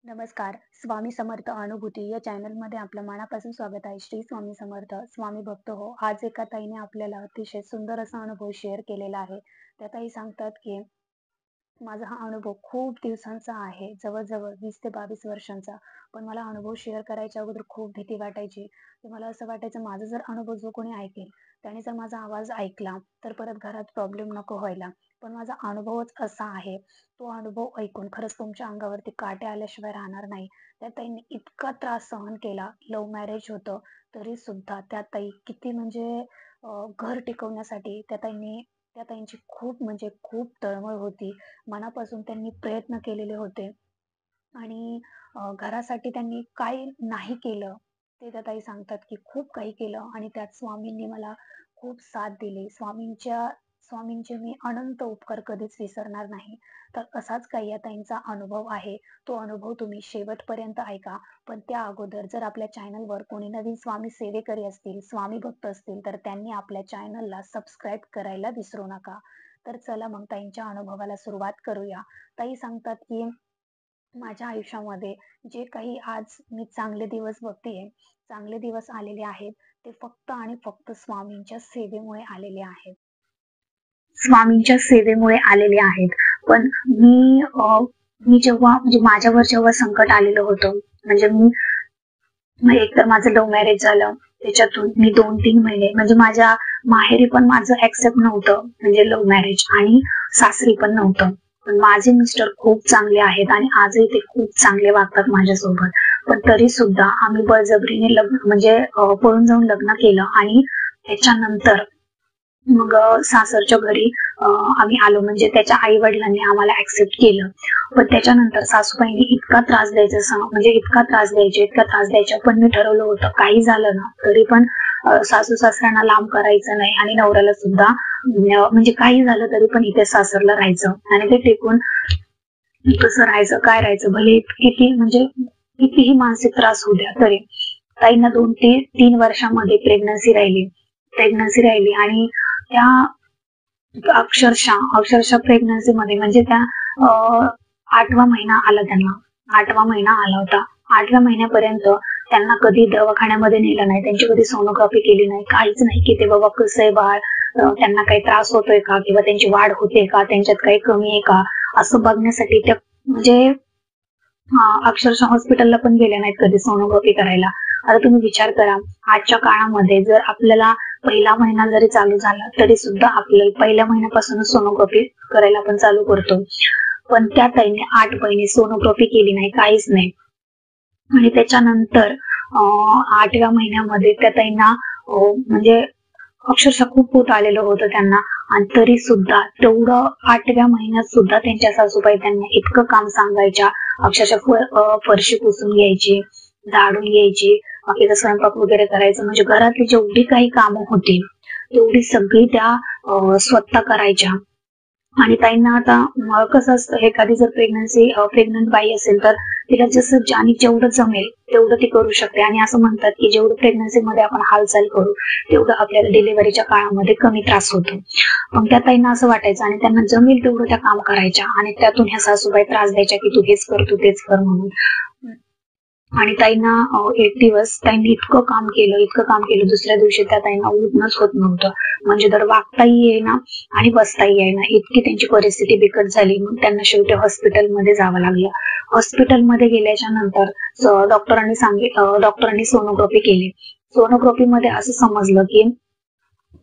नमस्कार. स्वामी समर्थ अनुभूती या चॅनलमध्ये आपलं मनापासून स्वागत आहे. श्री स्वामी समर्थ, स्वामी भक्त हो. आज एका ताईने आपल्याला अतिशय सुंदर असा अनुभव शेअर केलेला आहे. त्या ताई सांगतात, की माझा हा अनुभव खूप दिवसांचा आहे, जवळ-जवळ 20 ते 22 वर्षांचा. पण मला अनुभव शेअर करायच्या अगोदर खूप भीती वाटायची. की मला असं वाटायचं माझा जर अनुभव जो कोणी ऐकेल, त्याने जर माझा आवाज ऐकला, तर परत घरात प्रॉब्लेम नको व्हायला. पण माझा अनुभवच असा आहे. तो अनुभव ऐकून खरंच तुमच्या अंगावरती काटे आल्याशिवाय राहणार नाही. त्या ताईंनी इतका त्रास सहन केला. लव्ह मॅरेज होतं, तरी सुद्धा त्या ताई किती म्हणजे घर टिकवण्यासाठी त्या ताईंची खूप म्हणजे खूप तळमळ होती. मनापासून त्यांनी प्रयत्न केलेले होते आणि घरासाठी त्यांनी काय नाही केलं, ते त्या ताई सांगतात, की खूप काही केलं आणि त्यात स्वामींनी मला खूप साथ दिली. स्वामींचे मी अनंत उपकार कधीच विसरणार नाही. तर असाच काही या ताईंचा अनुभव आहे. तो अनुभव तुम्ही शेवटपर्यंत ऐका. पण त्या अगोदर जर आपल्या चॅनलवर कोणी नवीन स्वामी सेवेकरी असतील, स्वामी भक्त असतील, तर त्यांनी आपल्या चॅनलला सबस्क्राईब करायला विसरू नका. तर चला मग ताईंच्या अनुभवाला सुरुवात करूया. ताई सांगतात, की माझ्या आयुष्यामध्ये जे काही आज मी चांगले दिवस बघतीये, चांगले दिवस आलेले आहेत, ते फक्त आणि फक्त स्वामींच्या सेवेमुळे आलेले आहेत. स्वामींच्या सेवेमुळे आलेले आहेत. पण मी जेव्हा म्हणजे माझ्यावर जेव्हा संकट आलेलं होतं, म्हणजे मग एकतर माझं लव्ह मॅरेज झालं. त्याच्यातून मी 2-3 महिने म्हणजे माझ्या माहेरी पण माझं ॲक्सेप्ट नव्हतं, म्हणजे लव्ह मॅरेज आणि सासरी पण नव्हतं. पण माझे मिस्टर खूप चांगले आहेत आणि आजही ते खूप चांगले वागतात माझ्यासोबत. पण तरी सुद्धा आम्ही बळजबरीने लग्न म्हणजे पळून जाऊन लग्न केलं आणि त्याच्यानंतर मग सासरच्या घरी आम्ही आलो म्हणजे त्याच्या आई-वडिलांनी आम्हाला ॲक्सेप्ट केलं. पण त्याच्यानंतर सासूबाईंनी इतका त्रास द्यायचा म्हणजे इतका त्रास द्यायच्या. पण मी ठरवलं होतं काही झालं ना तरी पण सासू-सासऱ्यांना लांब करायचं नाही आणि नवऱ्याला सुद्धा म्हणजे काही झालं तरी पण इथे सासरला राहायचं आणि ते टिकून कसं राहायचं, काय राहायचं भले किती म्हणजे कितीही मानसिक त्रास होऊ द्या तरी. ताईंना 2 ते 3 वर्षामध्ये प्रेग्नन्सी राहिली आणि त्या अक्षरशः प्रेग्नन्सीमध्ये म्हणजे त्या 8वा महिना आला त्यांना. 8वा महिना आला होता. 8व्या महिन्यापर्यंत त्यांना कधी दवाखान्यामध्ये नेलं नाही. त्यांची कधी सोनोग्राफी केली नाही. काहीच नाही की ते बाबा कसं आहे बाळ, त्यांना काही त्रास होतोय का किंवा त्यांची वाढ होते का, त्यांच्यात काही कमी आहे का, असं बघण्यासाठी त्या म्हणजे अक्षरशः हॉस्पिटलला पण गेल्या नाहीत कधी सोनोग्राफी करायला. आता तुम्ही विचार करा, आजच्या काळामध्ये जर आपल्याला पहिला महिना जरी चालू झाला तरी सुद्धा आपल्याला पहिल्या महिन्यापासूनच सोनोग्राफी करायला आपण चालू करतो. पण त्या ताईने 8 महिने सोनोग्राफी केली नाही, काहीच नाही. आणि त्याच्यानंतर 8व्या महिन्यामध्ये त्या ताईंना म्हणजे अक्षरशः खूप पोट आलेलं होतं त्यांना आणि तरी सुद्धा तेवढं 8व्या महिन्यात सुद्धा त्यांच्या सासूबाई त्यांना इतकं काम सांगायच्या. अक्षरशः फरशी पुसून घ्यायची, झाडून घ्यायची, बाकीचा स्वयंपाक वगैरे करायचं म्हणजे घरातली जेवढी काही कामं होती तेवढी सगळी त्या स्वतः करायच्या. आणि ताईंना आता कसं असतं एखादी जर प्रेग्नंट बाई असेल तर तिला जसं ज्याने जेवढं जमेल तेवढं ती करू शकते आणि असं म्हणतात की जेवढं प्रेग्नन्सीमध्ये आपण हालचाल करू तेवढं आपल्याला डिलिव्हरीच्या काळामध्ये कमी त्रास होतो. मग त्या ताईंना असं वाटायचं आणि त्यांना जमेल तेवढं त्या काम करायच्या आणि त्यातून ह्या सासूबाई त्रास द्यायच्या की तू हेच कर, तू तेच कर म्हणून. आणि ताईंना एक दिवस ताईंनी इतकं काम केलं दुसऱ्या दिवशी त्या ताईंना उठणंच होत नव्हतं. म्हणजे तर वागताही येईना आणि बसताही येईना, इतकी त्यांची परिस्थिती बिकट झाली. मग त्यांना शेवटी हॉस्पिटलमध्ये जावं लागलं. हॉस्पिटलमध्ये गेल्याच्या नंतर डॉक्टरांनी सोनोग्राफी केली. सोनोग्राफीमध्ये असं समजलं की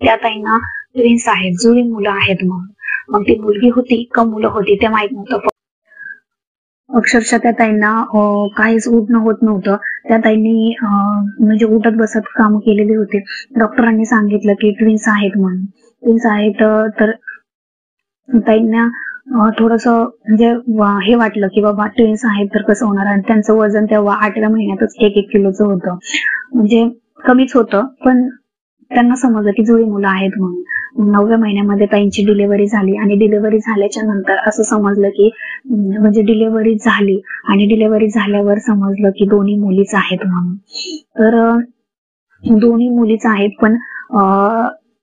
त्या ताईंना ट्विन्स आहेत, जुळी मुलं आहेत. मग ती मुलगी होती का मुलं होती ते माहित नव्हतं. अक्षरशः त्या ताईंना काहीच उठणं होत नव्हतं. त्या ताईंनी म्हणजे उठत बसत काम केलेली होती. डॉक्टरांनी सांगितलं की ट्विन्स आहेत म्हणून. ट्विन्स आहेत तर ताईंना थोडंसं म्हणजे हे वाटलं की बाबा ट्विन्स आहेत तर कसं होणार आणि त्यांचं वजन तेव्हा 8व्या महिन्यातच 1-1 किलोचं होतं. म्हणजे कमीच होतं पण त्यांना समजलं की जुळी मुलं आहेत म्हणून. 9व्या महिन्यामध्ये ताईंची डिलिव्हरी झाली आणि डिलिव्हरी झाल्याच्या नंतर असं समजलं की म्हणजे डिलिव्हरी झाली आणि डिलिव्हरी झाल्यावर समजलं की दोन्ही मुलीच आहेत म्हणून. तर दोन्ही मुलीच आहेत पण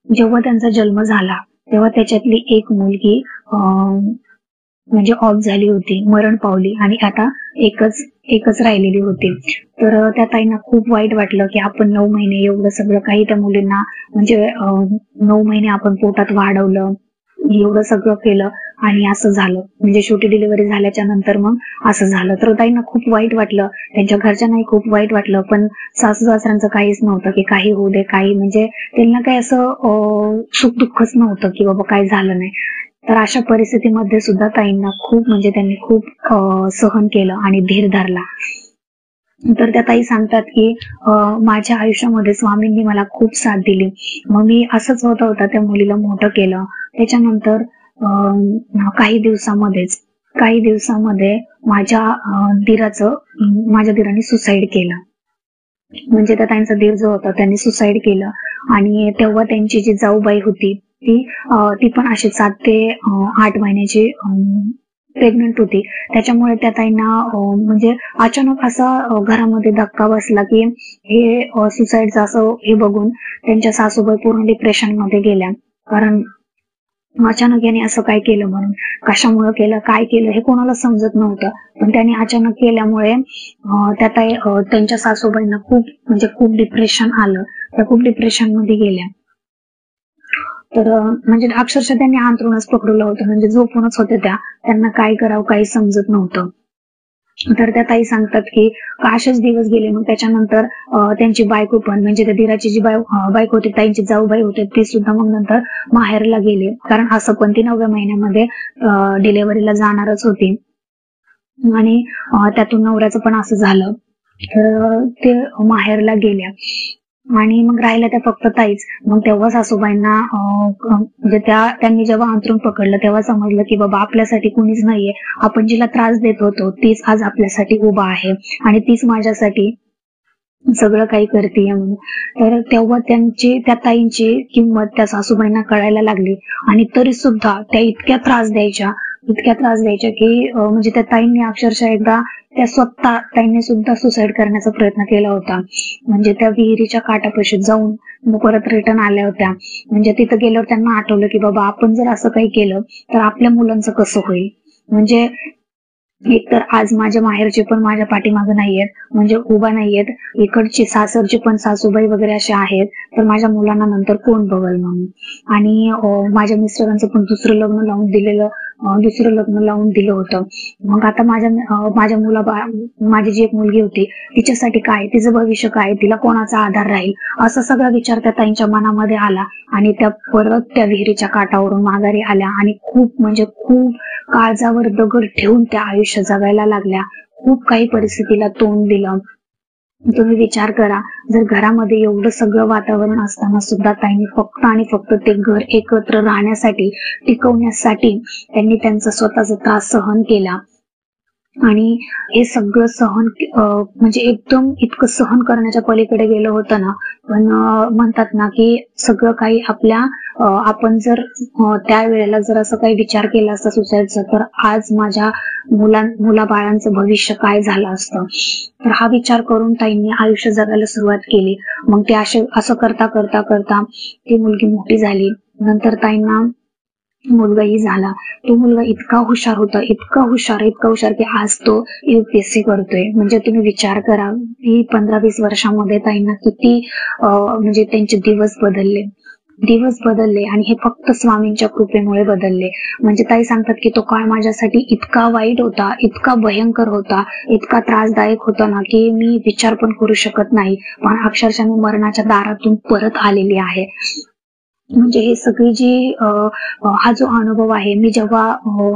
जेव्हा त्यांचा जन्म झाला तेव्हा त्याच्यातली एक मुलगी म्हणजे ऑफ झाली होती, मरण पावली आणि आता एकच एकच राहिलेली होती. तर त्या ताईंना खूप वाईट वाटलं की आपण 9 महिने एवढं सगळं काही त्या मुलींना म्हणजे 9 महिने आपण पोटात वाढवलं, एवढं सगळं केलं आणि असं झालं. म्हणजे छोटी डिलिव्हरी झाल्याच्या नंतर मग असं झालं. तर ताईंना खूप वाईट वाटलं, त्यांच्या घरच्यांनाही खूप वाईट वाटलं. पण सासू सासऱ्यांचं काहीच नव्हतं की काही होऊ दे, काही म्हणजे त्यांना काही असं सुख दुःखच नव्हतं की बाबा काही झालं नाही. तर अशा परिस्थितीमध्ये सुद्धा ताईंना खूप म्हणजे त्यांनी खूप सहन केलं आणि धीर धरला. तर त्या ताई सांगतात की माझ्या आयुष्यामध्ये स्वामींनी मला खूप साथ दिली. मग मी असंच होता होता त्या मुलीला मोठं केलं. त्याच्यानंतर काही दिवसामध्ये माझ्या दीराने सुसाईड केलं. म्हणजे त्या ताईंचा दीर जो होता त्यांनी सुसाईड केलं. आणि तेव्हा त्यांची जी जाऊबाई होती ती पण अशी 7 ते 8 महिन्याची प्रेग्नंट होती. त्याच्यामुळे त्या ताईंना म्हणजे अचानक असा घरामध्ये धक्का बसला की हे सुसाईडचं असं हे बघून त्यांच्या सासूबाई पूर्ण डिप्रेशन मध्ये गेल्या. कारण अचानक याने असं काय केलं म्हणून, कशामुळे केलं, काय केलं हे कोणाला समजत नव्हतं. पण त्यांनी अचानक केल्यामुळे त्या ताई त्यांच्या सासूबाईंना खूप डिप्रेशन आलं. त्या खूप डिप्रेशन मध्ये गेल्या. तर म्हणजे अक्षरशः त्यांनी अंथरुणच पकडलं होतं. म्हणजे झोपूनच होत्या त्यांना काय करावं काही समजत नव्हतं. तर त्या ताई सांगतात की असेच दिवस गेले. मग त्याच्यानंतर त्यांची बायको पण म्हणजे त्या दिराची जी बायको होती, ताईंची जाऊबाई होते, ती सुद्धा मग नंतर माहेरला गेली. कारण असं पण ती 9व्या महिन्यामध्ये डिलेव्हरीला जाणारच होती. आणि त्यातून नवऱ्याचं पण असं झालं. तर ते माहेरला गेल्या. आणि मग राहिल्या त्या फक्त ताईच. मग तेव्हा सासूबाईंना म्हणजे त्यांनी जेव्हा अंथरूण पकडलं तेव्हा समजलं की बाबा आपल्यासाठी कोणीच नाहीये. आपण जिला त्रास देत होतो तीच आज आपल्यासाठी उभा आहे आणि तीच माझ्यासाठी सगळं काही करते म्हणून. तर तेव्हा त्या ताईंची किंमत त्या सासूबाईंना कळायला लागली. आणि तरी सुद्धा त्या इतक्या त्रास द्यायच्या की म्हणजे त्या ताईंनी अक्षरशः एकदा ताईंनी सुद्धा सुसाईड करण्याचा प्रयत्न केला होता. म्हणजे त्या विहिरीच्या काठापाशी जाऊन मग परत रिटर्न आल्या होत्या. म्हणजे तिथं गेल्यावर त्यांना आठवलं की बाबा आपण जर असं काही केलं तर आपल्या मुलांचं कसं होईल. म्हणजे एक तर आज माझ्या माहेरचे पण माझ्या पाठीमागे नाहीयेत, म्हणजे उभा नाहीयेत. इकडची सासरची पण सासूबाई वगैरे असे आहेत. तर माझ्या मुलांना नंतर कोण बघल म्हणून. आणि माझ्या मिस्टरांचं पण दुसरं लग्न लावून दिलं होतं. मग आता माझ्या माझी जी एक मुलगी होती तिच्यासाठी काय, तिचं भविष्य काय, तिला कोणाचा आधार राहील, असा सगळा विचार त्या ताईंच्या मनामध्ये आला. आणि त्या परत त्या विहिरीच्या काठावरून माघारी आल्या आणि खूप काळजावर दगड ठेवून त्या आयुष्य जगायला लागल्या. खूप काही परिस्थितीला तोंड दिलं. तुम्ही विचार करा, जर घरामध्ये एवढं सगळं वातावरण असताना सुद्धा ताईंनी फक्त आणि फक्त ते घर एकत्र राहण्यासाठी, टिकवण्यासाठी त्यांनी त्यांचा स्वतःचा त्रास सहन केला. आणि हे सगळं सहन म्हणजे एकदम इतकं सहन करण्याच्या पलीकडे गेलं होतं ना. पण म्हणतात ना की सगळं काही आपण जर त्यावेळेला जर असं काही विचार केला असता सुसाईडचा, तर आज माझ्या मुलाबाळांचं भविष्य काय झालं असतं. तर हा विचार करून ताईंनी आयुष्य जगायला सुरुवात केली. मग ते असं करता करता करता ती मुलगी मोठी झाली. नंतर ताईंना मुलगाही झाला. तो मुलगा इतका हुशार होता, इतका हुशार की आज तो UPSC करतोय. म्हणजे तुम्ही विचार करा की 15-20 वर्षामध्ये ताईंना किती म्हणजे त्यांचे दिवस बदलले आणि हे फक्त स्वामींच्या कृपेमुळे बदलले. म्हणजे ताई सांगतात की तो काळ माझ्यासाठी इतका वाईट होता, इतका भयंकर होता, इतका त्रासदायक होता ना की मी विचार पण करू शकत नाही. पण अक्षरशः मी मरणाच्या दारातून परत आलेली आहे. म्हणजे हे सगळी जी हा जो अनुभव आहे, मी जेव्हा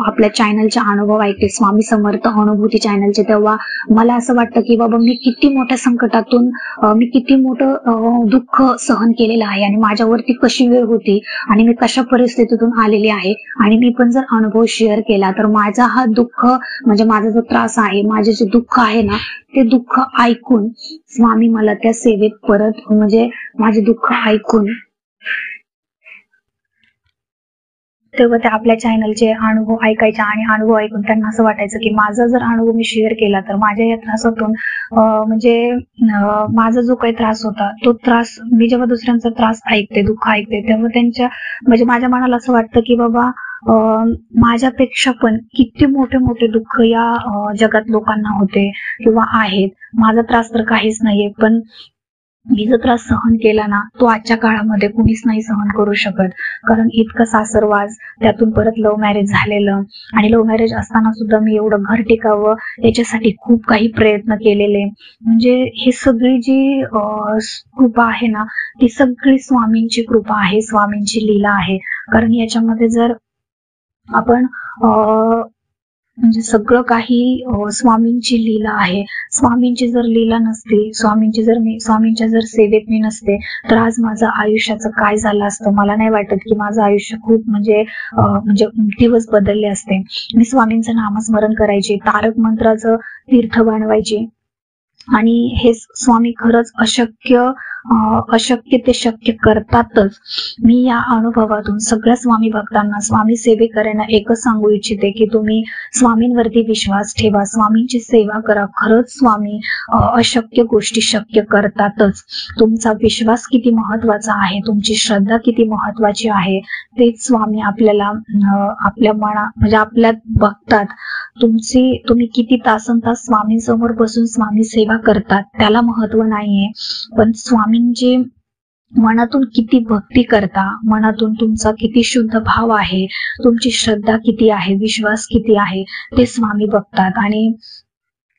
आपल्या चॅनलचे अनुभव ऐकते, स्वामी समर्थ अनुभूती चॅनलचे, तेव्हा मला असं वाटतं की बाबा मी किती मोठ्या संकटातून मी किती मोठं दुःख सहन केलेलं आहे आणि माझ्यावरती कशी वेळ होती आणि मी कशा परिस्थितीतून आलेली आहे. आणि मी पण जर अनुभव शेअर केला तर माझा हा दुःख म्हणजे माझा जो त्रास आहे, माझे जे दुःख आहे ना, ते दुःख ऐकून स्वामी मला त्या सेवेत परत म्हणजे माझे दुःख ऐकून तेव्हा ते आपल्या चॅनलचे अनुभव ऐकायच्या आणि अनुभव ऐकून त्यांना असं वाटायचं की माझा जर अनुभव मी शेअर केला तर माझ्या या त्रासातून माझा जो काही त्रास होता तो त्रास मी जेव्हा दुसऱ्यांचा त्रास ऐकते, दुःख ऐकते, तेव्हा त्यांच्या माझ्या मनाला असं वाटतं की बाबा माझ्यापेक्षा पण किती मोठे मोठे दुःख या जगात लोकांना होते किंवा आहेत. माझा त्रास तर काहीच नाहीये, पण मी जो त्रास सहन केला ना तो आजच्या काळामध्ये कुणीच नाही सहन करू शकत. कारण इतकं सासरवास, त्यातून परत लव्ह मॅरेज झालेलं आणि लव्ह मॅरेज असताना सुद्धा मी एवढं घर टिकावं याच्यासाठी खूप काही प्रयत्न केलेले. म्हणजे ही सगळी जी कृपा आहे ना ती सगळी स्वामींची कृपा आहे, स्वामींची लीला आहे. कारण याच्यामध्ये जर आपण म्हणजे सगळं काही स्वामींची लीला आहे. स्वामींची जर लीला नसती, स्वामींच्या जर सेवेत मी नसते तर आज माझं आयुष्याचं काय झालं असतं मला नाही वाटत की माझं आयुष्य खूप म्हणजे दिवस बदलले असते. मी स्वामींचं नामस्मरण करायचे, तारक मंत्राचं तीर्थ बनवायचे आणि हे स्वामी खरंच अशक्य ते शक्य करतातच. मी या अनुभवातून सगळ्या स्वामी भक्तांना, स्वामी सेवेकरांना एकच सांगू इच्छिते की तुम्ही स्वामींवरती विश्वास ठेवा, स्वामींची सेवा करा. खरंच स्वामी अशक्य गोष्टी शक्य करतातच. तुमचा विश्वास किती महत्वाचा आहे, तुमची श्रद्धा किती महत्वाची आहे तेच स्वामी आपल्याला आपल्या आपल्यात बघतात. तुम्ही किती तासनतास स्वामींसमोर बसून स्वामी सेवा करतात त्याला महत्व नाहीये, पण स्वामींची मनातून किती भक्ती करता, मनातून तुमचा किती शुद्ध भाव आहे, तुमची श्रद्धा किती आहे, विश्वास किती आहे ते स्वामी बघतात आणि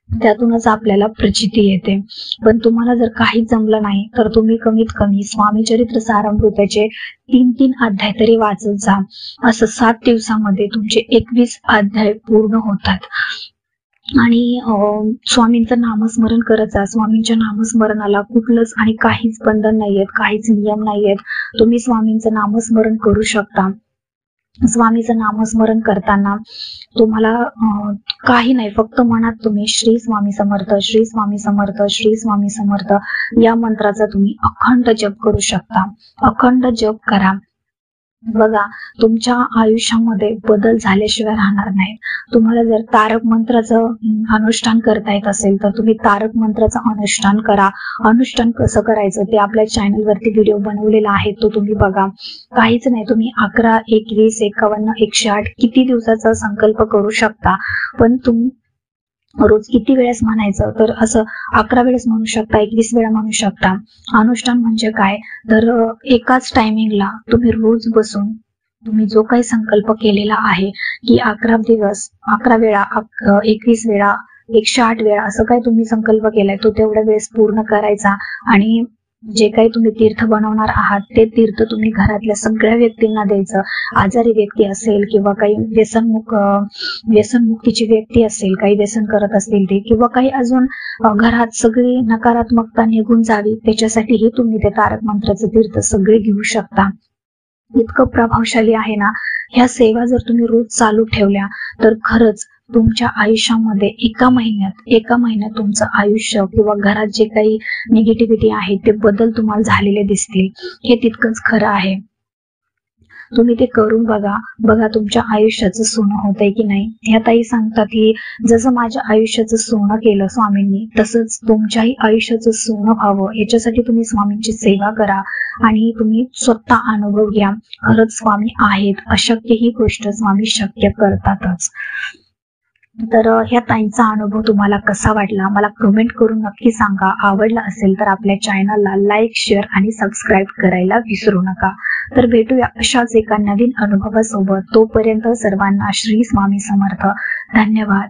त्यातूनच आपल्याला प्रचिती येते. पण तुम्हाला जर काही जमलं नाही तर तुम्ही कमीत कमी स्वामी चरित्र सारामृताचे 3 अध्याय तरी वाचत जा. असं 7 दिवसामध्ये तुमचे 21 अध्याय पूर्ण होतात. आणि स्वामींचं नामस्मरण करत जा. स्वामींच्या नामस्मरणाला कुठलंच आणि काहीच बंधन नाहीयेत, काहीच नियम नाहीयेत. तुम्ही स्वामींचं नामस्मरण करू शकता. स्वामीचं नामस्मरण करताना तुम्हाला काही नाही, फक्त मनात तुम्ही श्री स्वामी समर्थ, श्री स्वामी समर्थ, श्री स्वामी समर्थ या मंत्राचा तुम्ही अखंड जप करू शकता. अखंड जप करा. बघा, तुमच्या आयुष्यामध्ये बदल झाल्याशिवाय राहणार नाही. तुम्हाला जर तारक मंत्राचं अनुष्ठान करता येत असेल तर तुम्ही तारक मंत्राचं अनुष्ठान करा. अनुष्ठान कसं करायचं ते आपल्या चॅनलवरती व्हिडिओ बनवलेला आहे, तो तुम्ही बघा. काहीच नाही, तुम्ही 11, 21, 51, 108 किती दिवसाचा संकल्प करू शकता. पण तुम्ही रोज किती वेळेस म्हणायचं तर असं 11 वेळेस म्हणू शकता, 21 वेळा म्हणू शकता. अनुष्ठान म्हणजे काय तर एकाच टायमिंगला तुम्ही रोज बसून तुम्ही जो काही संकल्प केलेला आहे की 11 दिवस 11 वेळा 21 वेळा 108 वेळा असं काही तुम्ही संकल्प केलाय तो तेवढ्या वेळेस पूर्ण करायचा. आणि जे काही तुम्ही तीर्थ बनवणार आहात ते तीर्थ तुम्ही घरातल्या सगळ्या व्यक्तींना द्यायचं. आजारी व्यक्ती असेल किंवा काही व्यसनमुक्तीची व्यक्ती असेल, काही व्यसन करत असतील ते, किंवा काही अजून घरात सगळी नकारात्मकता निघून जावी त्याच्यासाठीही तुम्ही ते तारक मंत्राचं तीर्थ सगळे घेऊ शकता. इतकं प्रभावशाली आहे ना. ह्या सेवा जर तुम्ही रोज चालू ठेवल्या तर खरंच तुमच्या आयुष्यामध्ये एका महिन्यात तुमचं आयुष्य किंवा घरात जे काही निगेटिव्हिटी आहे ते बदल तुम्हाला झालेले दिसतील. हे तितकंच खरं आहे. तुम्ही ते करून बघा तुमच्या आयुष्याचं सोनं होतंय की नाही. ह्या ताई सांगतात की जसं माझ्या आयुष्याचं सोनं केलं स्वामींनी तसंच तुमच्याही आयुष्याचं सोनं व्हावं याच्यासाठी तुम्ही स्वामींची सेवा करा आणि तुम्ही स्वतः अनुभव घ्या. खरंच स्वामी आहेत, अशक्य ही गोष्ट स्वामी शक्य करतातच. तर ह्या ताईंचा अनुभव तुम्हाला कसा वाटला मला कमेंट करून नक्की सांगा. आवडला असेल तर आपल्या चॅनलला लाईक, शेअर आणि सबस्क्राईब करायला विसरू नका. तर भेटूया अशाच एका नवीन अनुभवासोबत. तोपर्यंत सर्वांना श्री स्वामी समर्थ. धन्यवाद.